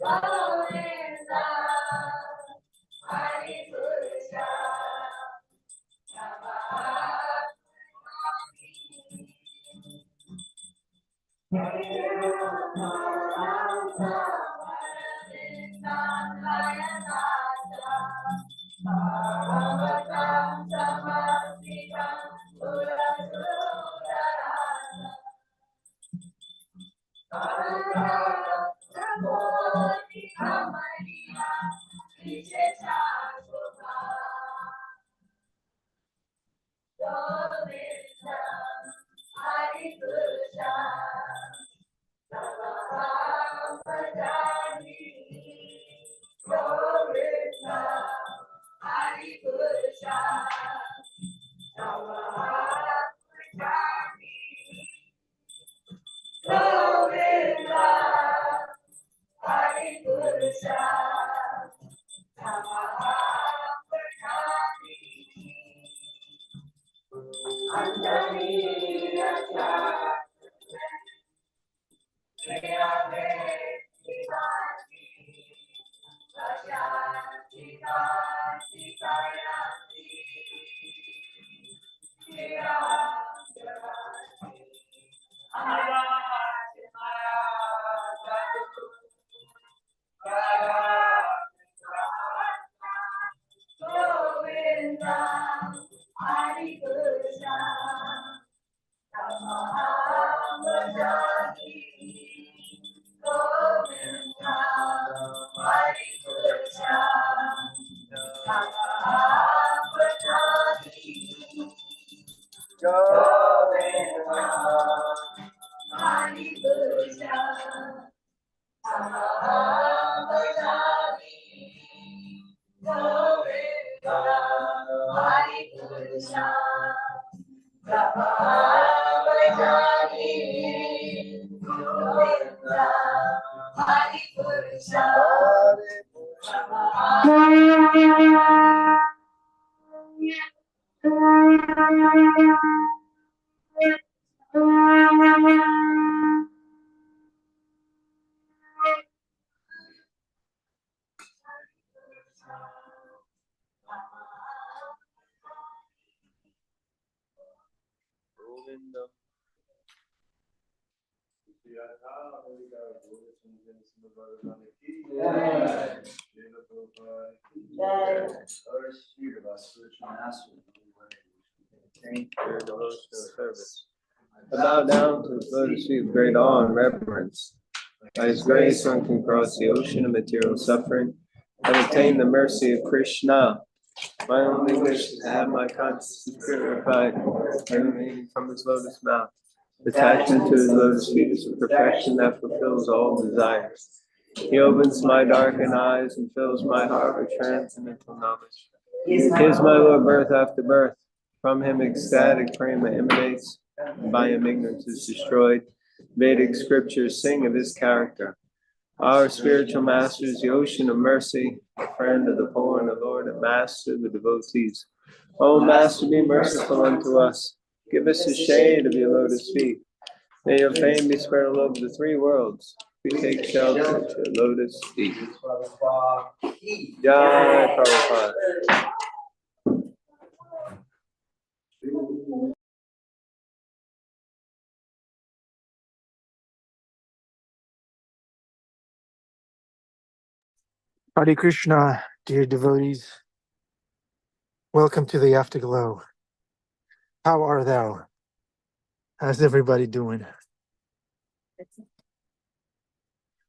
Gaurachandra I bow down to the lotus feet with great awe and reverence. By His grace, one can cross the ocean of material suffering and obtain the mercy of Krishna. My only wish is to have my consciousness purified emanating from His lotus mouth. Attachment to His lotus feet is a perfection that fulfills all desires. He opens my darkened eyes and fills my heart with transcendental knowledge. He is my Lord, birth after birth. From Him ecstatic prema emanates, and by Him ignorance is destroyed. Vedic scriptures sing of His character. Our spiritual master is the ocean of mercy, the friend of the poor and the Lord and master of the devotees. O Master, be merciful unto us. Give us the shade of your lotus feet. May your fame be spread all over the three worlds. We take shelter at your lotus feet. Jai Prabhupada. Hare Krishna, dear devotees. Welcome to the Afterglow. How are thou? How's everybody doing?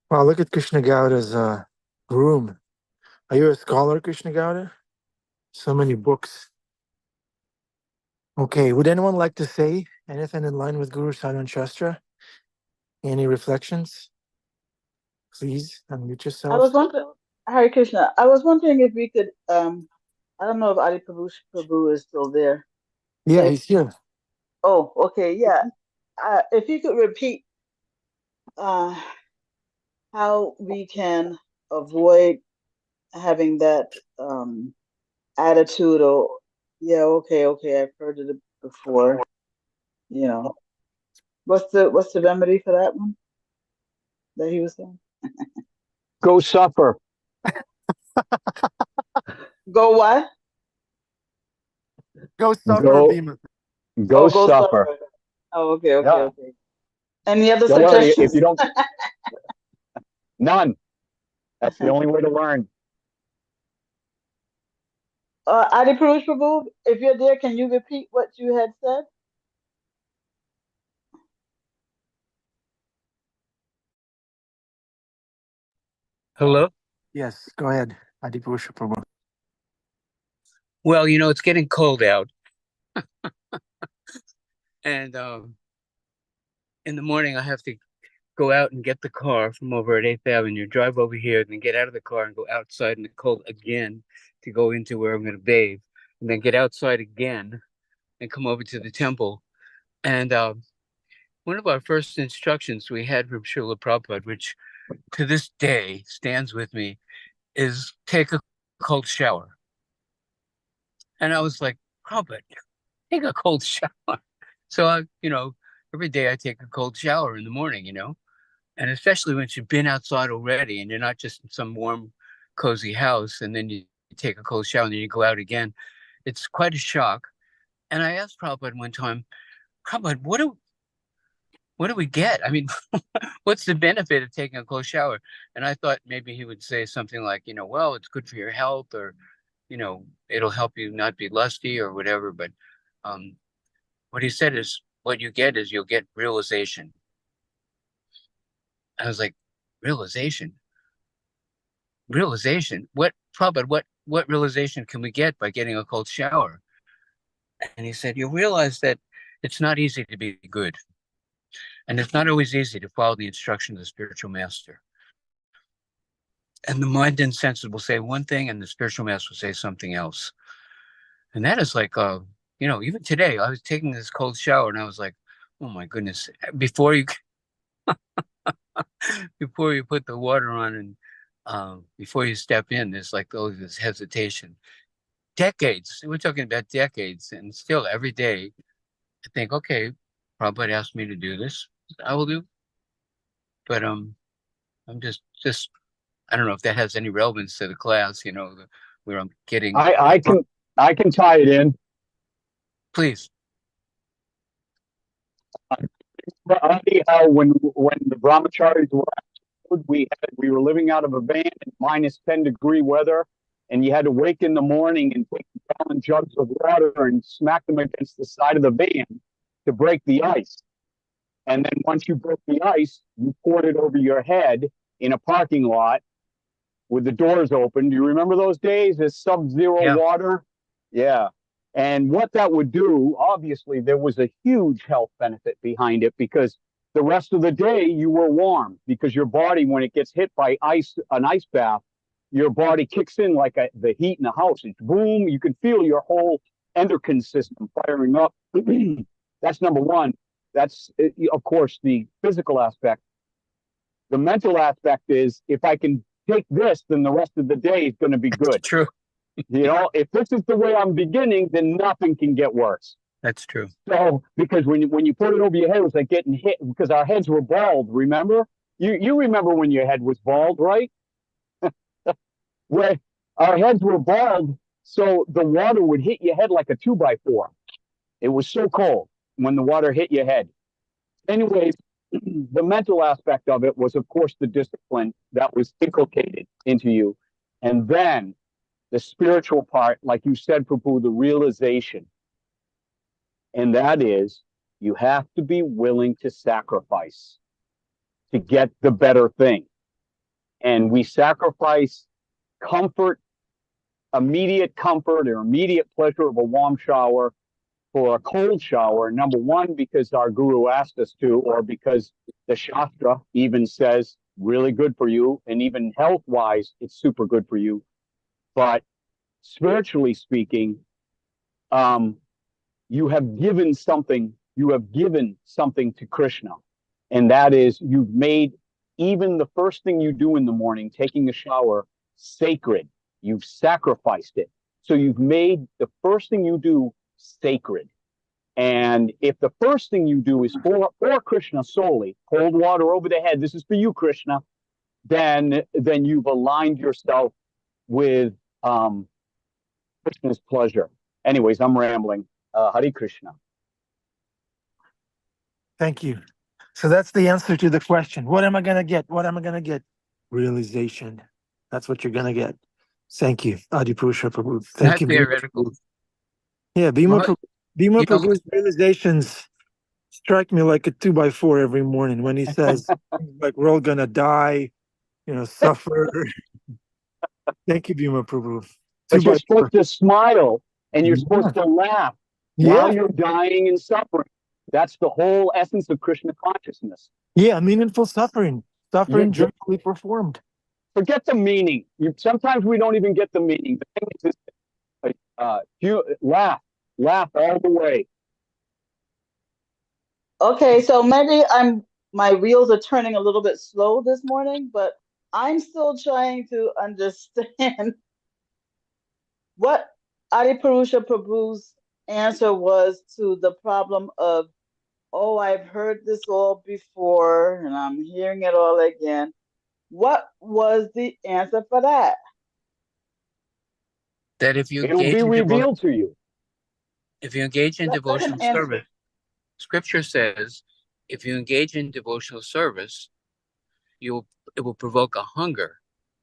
Wow, look at Krishna Gauda's room. Are you a scholar, Krishna Gauda? So many books. Okay, would anyone like to say anything in line with Guru Saran Shastra? Any reflections? Please unmute I yourself. was wondering, Hare Krishna, I was wondering if we could, I don't know if Adi Prabhu is still there. Yeah, If, he's here. oh, okay, yeah. If you could repeat how we can avoid having that attitude or, yeah, okay, I've heard it before. You know, what's the remedy for that one that he was saying? Go suffer. Go what? Go suffer, Go Bhima. go Go suffer. suffer. Oh, okay. Yeah. Any other Don't worry, if suggestions? you don't, none. That's the only way to learn. Adi Purush Prabhu, if you're there, can you repeat what you had said? Hello? Yes, go ahead. Adipurusha Prabhu. Well, it's getting cold out. And in the morning, I have to go out and get the car from over at 8th Avenue, drive over here, then get out of the car and go outside in the cold again to go into where I'm going to bathe, and then get outside again and come over to the temple. And one of our first instructions we had from Srila Prabhupada, which to this day stands with me, is take a cold shower. And I was like, Prabhupada, take a cold shower. So every day I take a cold shower in the morning, and especially once you've been outside already and you're not just in some warm, cozy house, and then you take a cold shower and then you go out again. It's quite a shock. And I asked Prabhupada one time, Prabhupada, what do we get? I mean, what's the benefit of taking a cold shower? And I thought maybe he would say something like, well, it's good for your health, or, it'll help you not be lusty or whatever. But what he said is, what you get is you'll get realization. I was like, realization? Realization? What, Prabhupada, what realization can we get by getting a cold shower? And he said, you'll realize that it's not easy to be good. And it's not always easy to follow the instruction of the spiritual master. And the mind and senses will say one thing and the spiritual master will say something else. And that is like, even today, I was taking this cold shower and I was like, oh my goodness, before you put the water on and before you step in, there's like this hesitation. Decades, we're talking about decades, and still every day I think, okay, Prabhupada asked me to do this, I will do. But I'm just I don't know if that has any relevance to the class, where I'm getting. I can tie it in. Please. How when the brahmacharis were we were living out of a van in minus 10-degree weather, and you had to wake in the morning and take gallon jugs of water and smack them against the side of the van to break the ice. And then once you broke the ice, you poured it over your head in a parking lot with the doors open. Do you remember those days? There's sub-zero water. Yeah. And what that would do, obviously, there was a huge health benefit behind it, because the rest of the day you were warm, because your body, when it gets hit by an ice bath, your body kicks in like the heat in the house. It's boom. You can feel your whole endocrine system firing up. That's number one. That's, of course, the physical aspect. The mental aspect is, if I can take this, then the rest of the day is going to be good. That's true. If this is the way I'm beginning, then nothing can get worse. That's true. So, because when you put it over your head, it was like getting hit, because our heads were bald, remember? You remember when your head was bald, right? Where our heads were bald, so the water would hit your head like a 2x4. It was so cold when the water hit your head. Anyways, the mental aspect of it was, of course, the discipline that was inculcated into you. And then the spiritual part, like you said, Prabhu, the realization. And that is, you have to be willing to sacrifice to get the better thing. And we sacrifice comfort, immediate comfort or immediate pleasure of a warm shower for a cold shower. Number one, because our guru asked us to, or because the Shastra even says really good for you, and even health-wise, it's super good for you. But spiritually speaking, you have given something to Krishna. And that is, you've made even the first thing you do in the morning, taking a shower, sacred. You've sacrificed it. So you've made the first thing you do sacred. And if the first thing you do is for Krishna solely, cold water over the head, this is for you, Krishna, then you've aligned yourself with Krishna's pleasure. Anyways, I'm rambling. Hare Krishna. Thank you. So that's the answer to the question. What am I gonna get? What am I gonna get? Realization. That's what you're gonna get. Thank you, Adi Purusha Prabhu. Thank Not you. Bhima theoretical. Prabhu. Yeah, Bhima Well, Bhima you know, Prabhu's realizations strike me like a 2x4 every morning when he says, like, we're all gonna die, suffer. Thank you, Bhima Prabhu. But you're 2x4. supposed to smile and you're supposed to laugh while Yeah. you're dying and suffering. That's the whole essence of Krishna consciousness. Yeah, meaningful suffering. Suffering You- joyfully performed. Forget the meaning. Sometimes we don't even get the meaning. The thing is, laugh all the way. Okay, so maybe my wheels are turning a little bit slow this morning, but I'm still trying to understand what Adipurusha Prabhu's answer was to the problem of, oh, I've heard this all before and I'm hearing it all again. What was the answer for that? that if you It'll be revealed to you. if you engage in That's an devotional answer. service, Scripture says, if you engage in devotional service, it will provoke a hunger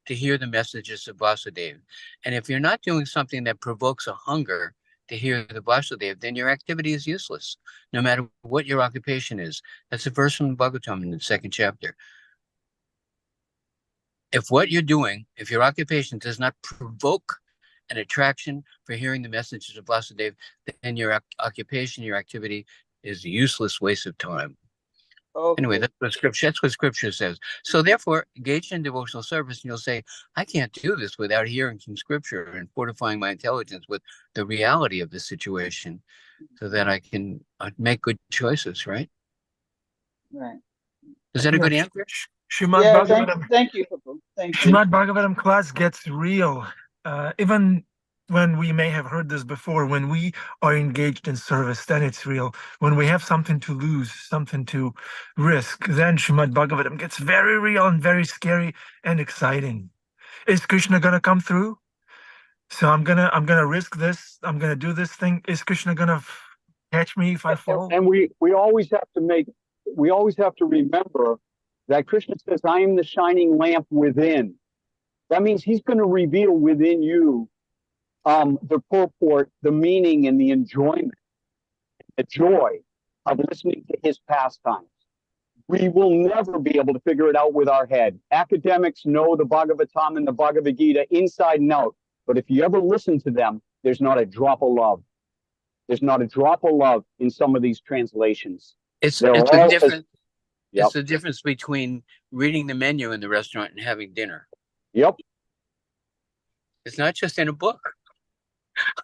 to hear the messages of Vasudeva. And if you're not doing something that provokes a hunger to hear the Vasudeva, then your activity is useless, no matter what your occupation is. That's a verse from Bhagavatam in the 2nd chapter. If what you're doing, if your occupation does not provoke an attraction for hearing the messages of Vasudeva, then your occupation, your activity is a useless waste of time. Okay. Anyway, that's what scripture says. So therefore, engage in devotional service, and you'll say, I can't do this without hearing from scripture and fortifying my intelligence with the reality of the situation so that I can make good choices, right? Right. Is that a good answer? Srimad Yeah, Bhagavatam. thank you, Prabhu. Thank you. Srimad Bhagavatam class gets real. Even when we may have heard this before, when we are engaged in service, then it's real. When we have something to lose, something to risk, then Srimad Bhagavatam gets very real and very scary and exciting. Is Krishna gonna come through? So I'm gonna risk this. I'm gonna do this thing. Is Krishna gonna catch me if I fall? And we always have to remember that Krishna says, I am the shining lamp within. That means he's going to reveal within you the purport, the meaning, and the enjoyment, the joy of listening to his pastimes. We will never be able to figure it out with our head. Academics know the Bhagavatam and the Bhagavad Gita inside and out. But if you ever listen to them, there's not a drop of love. There's not a drop of love in some of these translations. It's They're a all difference. Yep. It's the difference between reading the menu in the restaurant and having dinner. Yep. It's not just in a book.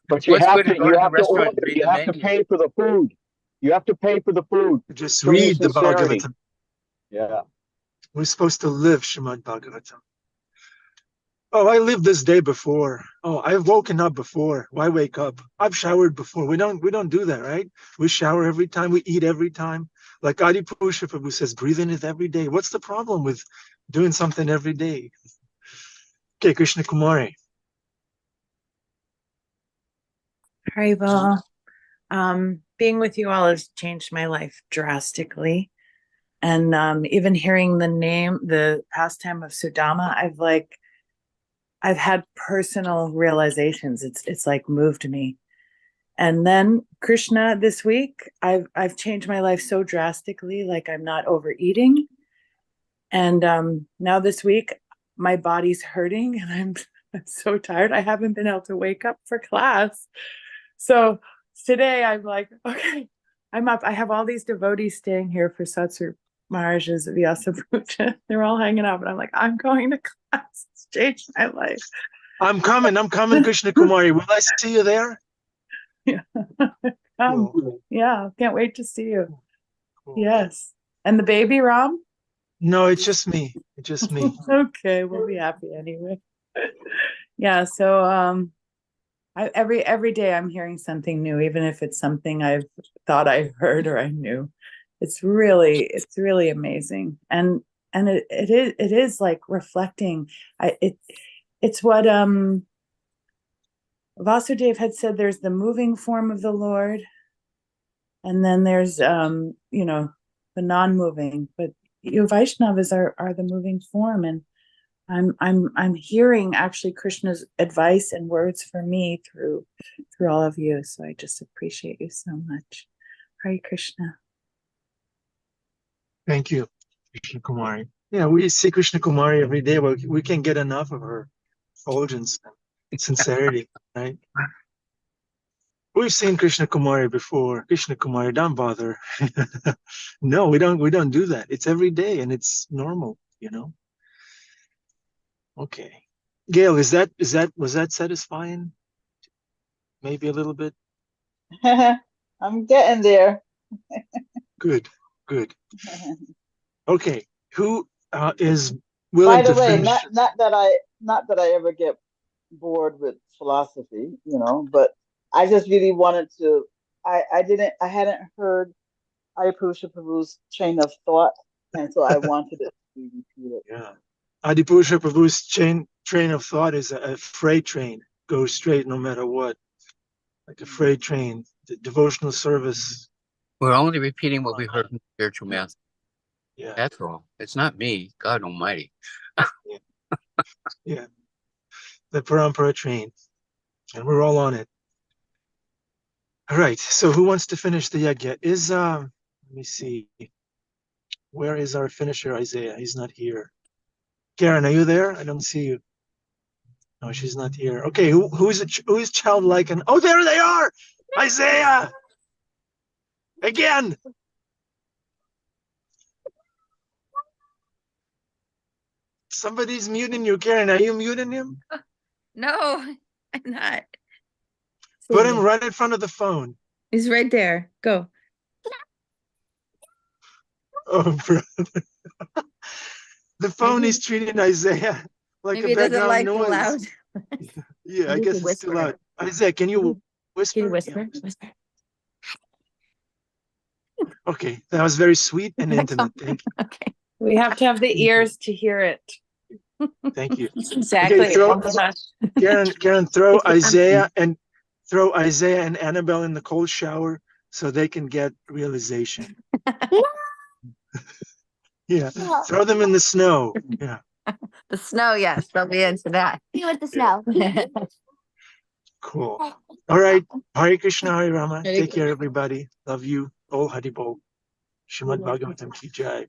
But you What's have good to to go to the order. restaurant and read You the have to menu? pay for the food. You have to pay for the food. Just Show your read the sincerity. Bhagavatam. Yeah. We're supposed to live Srimad Bhagavatam. Oh, I lived this day before. Oh, I've woken up before. Why wake up? I've showered before. We don't do that, right? We shower every time. We eat every time. Like Adi Purusha Prabhu says, breathing is every day. What's the problem with doing something every day? Okay, Krishna Kumari. Haribo. Being with you all has changed my life drastically. And even hearing the pastime of Sudama, I've had personal realizations. It's like moved me. And then Krishna this week, I've changed my life so drastically, like I'm not overeating. And now this week, my body's hurting and I'm so tired. I haven't been able to wake up for class. So today I'm like, okay, I'm up. I have all these devotees staying here for Satsur Maharaj's Vyasa Puja. They're all hanging out, but I'm like, I'm going to class. It's changed my life. I'm coming, Krishna Kumari. Will I see you there? Yeah. Cool. Yeah, can't wait to see you. Cool. Yes. And the baby, Ram? No, it's just me. It's just me. Okay, we'll be happy anyway. Yeah, so every day I'm hearing something new, even if it's something I've thought I heard or I knew. It's really amazing. And it is like reflecting. It's what Vasudeva had said, there's the moving form of the Lord, and then there's the non-moving, but you Vaishnavas are the moving form, and I'm hearing actually Krishna's advice and words for me through all of you. So I just appreciate you so much. Hare Krishna. Thank you, Krishna Kumari. Yeah, we see Krishna Kumari every day, but we can't get enough of her effulgence and sincerity, right? We've seen Krishna Kumari before. Krishna Kumari, don't bother. No, we don't do that. It's every day and it's normal, you know. Okay. Gail, was that satisfying? Maybe a little bit? I'm getting there. Good. Okay. Who is By willing the to way, finish? not that I ever get bored with philosophy, but I just really wanted to. I hadn't heard Adipusha Prabhu's train of thought, and so I wanted it to be repeated. Yeah. Adipusha Prabhu's train of thought is a freight train, goes straight no matter what, like a freight train. The devotional service. We're only repeating what we heard from spiritual master. Yeah. That's all. It's not me, God Almighty. Yeah. The parampara train, and we're all on it. All right. So who wants to finish the yajna? Let me see. Where is our finisher, Isaiah? He's not here. Karen, are you there? I don't see you. No, she's not here. Okay, who's childlike and oh, there they are! Isaiah! Again! Somebody's muting you, Karen. Are you muting him? No, I'm not. Put him right in front of the phone. He's right there. Go. Oh, brother. The phone is treating Isaiah like Maybe a he doesn't background like the noise. loud. Yeah, I Maybe guess he it's too whispered. loud. Isaiah, can you whisper? Can you whisper? Yeah. Whisper. Okay, that was very sweet and intimate. Thank you. Okay. We have to have the ears to hear it. Thank you. Exactly. Okay, Oh my gosh. Karen, throw Isaiah and Annabelle in the cold shower so they can get realization. Yeah, throw them in the snow. Yeah, The snow, yes, they'll be into that. You with the snow. cool. All right, Hare Krishna, Hare Rama. Hare Take care, everybody. Love you. All Haribol. Shrimad Bhagavatam ki jai.